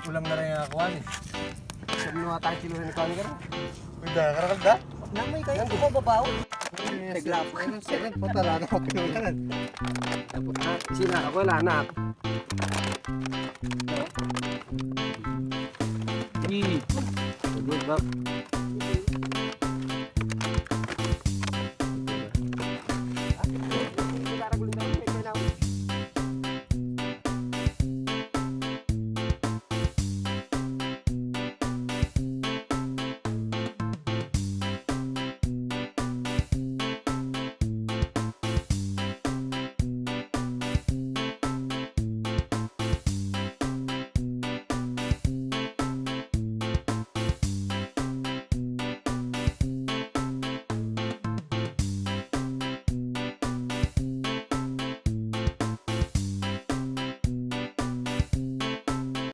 Kulang na rin ang akuan eh. Sabi mo tayo silo ni Kani ka. Pwede, karakal da? Namay kayo, di ba babaw? Teglap. Ayun, second po tala na makinulan. Sina ako wala anak. Ini. Good ba?